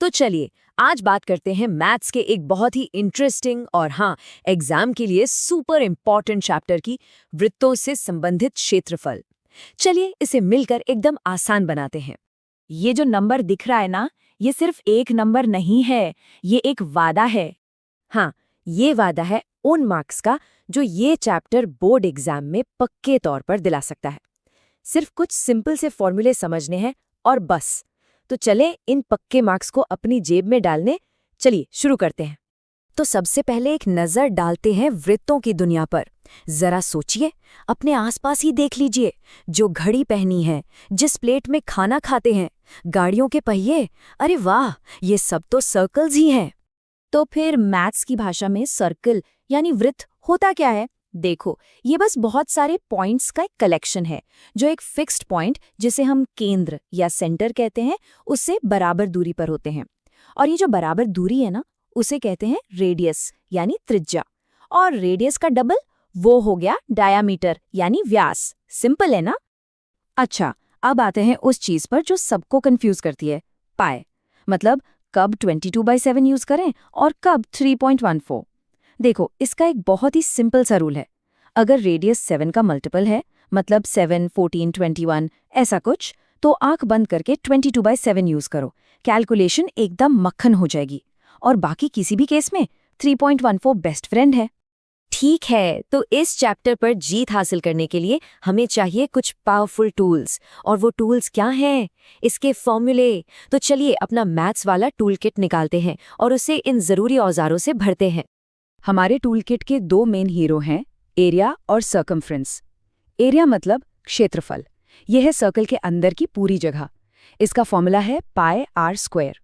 तो चलिए आज बात करते हैं मैथ्स के एक बहुत ही इंटरेस्टिंग और हाँ एग्जाम के लिए सुपर इम्पॉर्टेंट चैप्टर की वृत्तों से संबंधित क्षेत्रफल। चलिए इसे मिलकर एकदम आसान बनाते हैं। ये जो नंबर दिख रहा है ना, ये सिर्फ एक नंबर नहीं है, ये एक वादा है। हाँ, ये वादा है उन मार्क्स का जो ये चैप्टर बोर्ड एग्जाम में पक्के तौर पर दिला सकता है। सिर्फ कुछ सिंपल से फॉर्मूले समझने हैं और बस। तो चले इन पक्के मार्क्स को अपनी जेब में डालने। चलिए शुरू करते हैं। तो सबसे पहले एक नज़र डालते हैं वृत्तों की दुनिया पर। जरा सोचिए, अपने आसपास ही देख लीजिए। जो घड़ी पहनी है, जिस प्लेट में खाना खाते हैं, गाड़ियों के पहिए, अरे वाह, ये सब तो सर्कल्स ही हैं। तो फिर मैथ्स की भाषा में सर्कल यानी वृत्त होता क्या है? देखो, ये बस बहुत सारे पॉइंट्स का एक कलेक्शन है जो एक फिक्स्ड पॉइंट, जिसे हम केंद्र या सेंटर कहते हैं, उससे बराबर दूरी पर होते हैं। और ये जो बराबर दूरी है ना, उसे कहते हैं रेडियस यानी त्रिज्या। और रेडियस का डबल वो हो गया डायामीटर यानी व्यास। सिंपल है ना? अच्छा, अब आते हैं उस चीज पर जो सबको कंफ्यूज करती है, पाई। मतलब कब 22/7 यूज करें और कब 3.14। देखो, इसका एक बहुत ही सिंपल सा रूल है। अगर रेडियस 7 का मल्टीपल है, मतलब 7, 14, 21 ऐसा कुछ, तो आंख बंद करके 22/7 यूज करो। कैलकुलेशन एकदम मक्खन हो जाएगी। और बाकी किसी भी केस में 3.14 बेस्ट फ्रेंड है। ठीक है, तो इस चैप्टर पर जीत हासिल करने के लिए हमें चाहिए कुछ पावरफुल टूल्स। और वो टूल्स क्या हैं? इसके फॉर्मूले। तो चलिए अपना मैथ्स वाला टूल किट निकालते हैं और उसे इन जरूरी औजारों से भरते हैं। हमारे टूलकिट के दो मेन हीरो हैं, एरिया और सर्कमफ्रेंस। एरिया मतलब क्षेत्रफल। यह है सर्कल के अंदर की पूरी जगह। इसका फॉर्मूला है पाई आर स्क्वायर।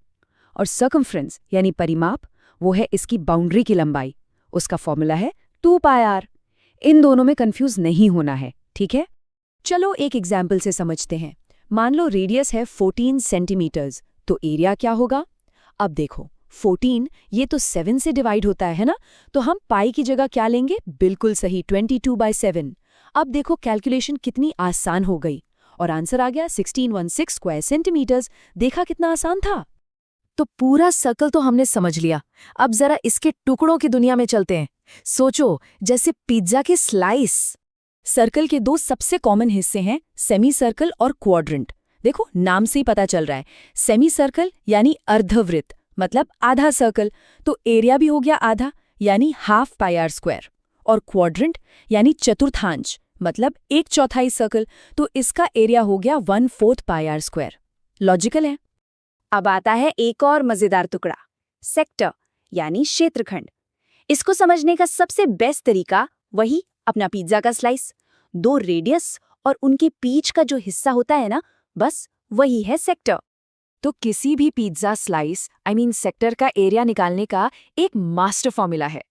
और सर्कमफ्रेंस यानी परिमाप, वो है इसकी बाउंड्री की लंबाई। उसका फॉर्मूला है 2 पाई आर। इन दोनों में कंफ्यूज नहीं होना है, ठीक है? चलो एक एग्जाम्पल से समझते हैं। मान लो रेडियस है 14 सेंटीमीटर्स, तो एरिया क्या होगा? अब देखो, 14 ये तो 7 से डिवाइड होता है ना, तो हम पाई की जगह क्या लेंगे? बिल्कुल सही, 22/7। अब देखो कैलकुलेशन कितनी आसान हो गई और आंसर आ गया 1616 स्क्वायर सेंटीमीटर्स। देखा कितना आसान था? तो पूरा सर्कल तो हमने समझ लिया। अब जरा इसके टुकड़ों की दुनिया में चलते हैं। सोचो, जैसे पिज्जा के स्लाइस। सर्कल के दो सबसे कॉमन हिस्से हैं, सेमी सर्कल और क्वाड्रेंट। देखो, नाम से ही पता चल रहा है। सेमी सर्कल यानी अर्धवृत्त, मतलब आधा सर्कल, तो एरिया भी हो गया आधा यानी हाफ पाई आर स्क्वायर। और क्वाड्रेंट यानी चतुर्थांश, मतलब 1/4 सर्कल, तो इसका एरिया हो गया 1/4 पाई आर स्क्वायर। लॉजिकल है? अब आता है एक और मजेदार टुकड़ा, सेक्टर यानी क्षेत्रखंड। इसको समझने का सबसे बेस्ट तरीका वही अपना पिज्जा का स्लाइस। 2 रेडियस और उनके बीच का जो हिस्सा होता है ना, बस वही है सेक्टर। तो किसी भी पिज्जा स्लाइस सेक्टर का एरिया निकालने का एक मास्टर फॉर्मूला है,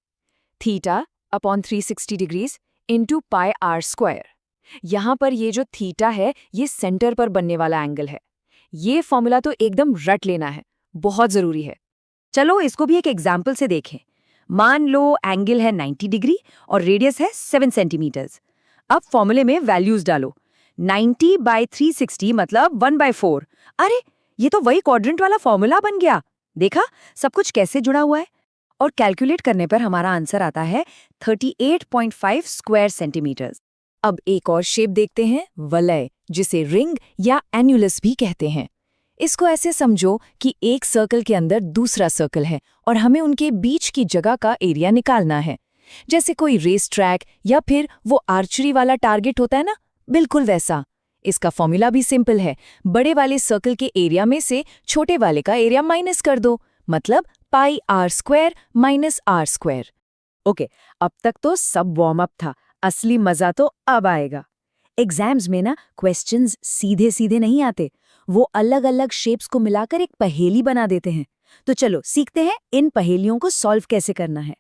θ/360 degrees into pi r square. यहाँ पर ये जो थीटा है, ये सेंटर पर बनने वाला एंगल है। ये फॉर्मूला तो एकदम रट लेना है, बहुत जरूरी है। चलो इसको भी एक एग्जाम्पल से देखें। मान लो एंगल है 90 डिग्री और रेडियस है 7 सेंटीमीटर्स। अब फॉर्मूले में वैल्यूज डालो। 90/360 मतलब 1/4। अरे, ये तो वही क्वाड्रेंट वाला फॉर्मूला बन गया। देखा सब कुछ कैसे जुड़ा हुआ है? और कैलकुलेट करने पर हमारा आंसर आता है 38.5 स्क्वायर सेंटीमीटर्स। अब एक और शेप देखते हैं, वलय, जिसे रिंग या एन्युलस भी कहते हैं। इसको ऐसे समझो कि एक सर्कल के अंदर दूसरा सर्कल है और हमें उनके बीच की जगह का एरिया निकालना है। जैसे कोई रेस ट्रैक या फिर वो आर्चरी वाला टारगेट होता है ना, बिल्कुल वैसा। इसका फॉर्मूला भी सिंपल है। बड़े वाले सर्कल के एरिया में से छोटे वाले का एरिया माइनस कर दो, मतलब pi r square minus r square. Okay, अब तक तो सब वार्म अप था, असली मजा तो अब आएगा। एग्जाम्स में ना क्वेश्चंस सीधे सीधे नहीं आते, वो अलग अलग शेप्स को मिलाकर एक पहेली बना देते हैं। तो चलो सीखते हैं इन पहेलियों को सॉल्व कैसे करना है।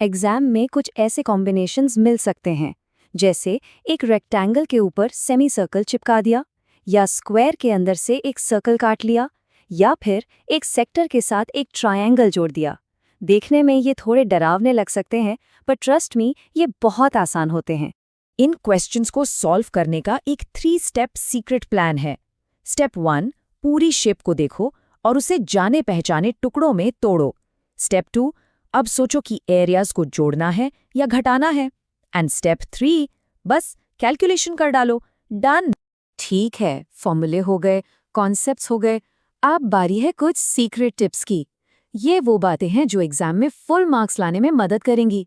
एग्जाम में कुछ ऐसे कॉम्बिनेशंस मिल सकते हैं, जैसे एक रेक्टेंगल के ऊपर सेमी सर्कल चिपका दिया, या स्क्वायर के अंदर से एक सर्कल काट लिया, या फिर एक सेक्टर के साथ एक ट्रायंगल जोड़ दिया। देखने में ये थोड़े डरावने लग सकते हैं, पर ट्रस्ट मी, ये बहुत आसान होते हैं। इन क्वेश्चंस को सॉल्व करने का एक 3 स्टेप सीक्रेट प्लान है। स्टेप 1, पूरी शेप को देखो और उसे जाने पहचाने टुकड़ों में तोड़ो। स्टेप 2, अब सोचो कि एरियाज को जोड़ना है या घटाना है। एंड स्टेप 3, बस कैलकुलेशन कर डालो। डन। ठीक है, फॉर्मूले हो गए, कॉन्सेप्ट्स हो गए, अब बारी है कुछ सीक्रेट टिप्स की। ये वो बातें हैं जो एग्जाम में फुल मार्क्स लाने में मदद करेंगी।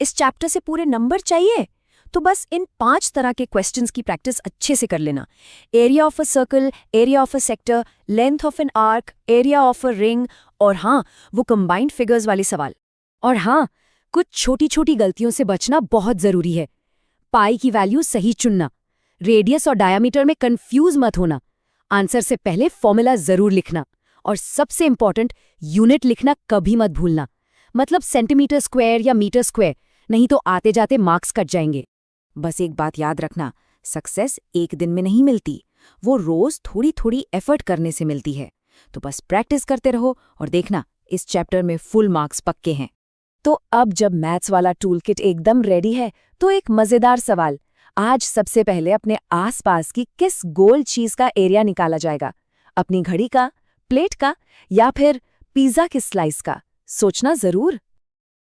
इस चैप्टर से पूरे नंबर चाहिए तो बस इन 5 तरह के क्वेश्चंस की प्रैक्टिस अच्छे से कर लेना। Area of a circle, area of a sector, length of an arc, area of a ring, और हाँ, वो कंबाइंड फिगर्स वाले सवाल। और हाँ, कुछ छोटी छोटी गलतियों से बचना बहुत जरूरी है। पाई की वैल्यू सही चुनना, रेडियस और डायामीटर में कंफ्यूज मत होना, आंसर से पहले फॉर्मूला जरूर लिखना, और सबसे इंपॉर्टेंट, यूनिट लिखना कभी मत भूलना, मतलब सेंटीमीटर स्क्वायर या मीटर स्क्वायर, नहीं तो आते जाते मार्क्स कट जाएंगे। बस एक बात याद रखना, सक्सेस एक दिन में नहीं मिलती, वो रोज थोड़ी थोड़ी एफर्ट करने से मिलती है। तो बस प्रैक्टिस करते रहो और देखना, इस चैप्टर में फुल मार्क्स पक्के हैं। तो अब जब मैथ्स वाला टूल किट एकदम रेडी है, तो एक मजेदार सवाल। आज सबसे पहले अपने आसपास की किस गोल चीज का एरिया निकाला जाएगा? अपनी घड़ी का, प्लेट का, या फिर पिज्जा के स्लाइस का? सोचना जरूर।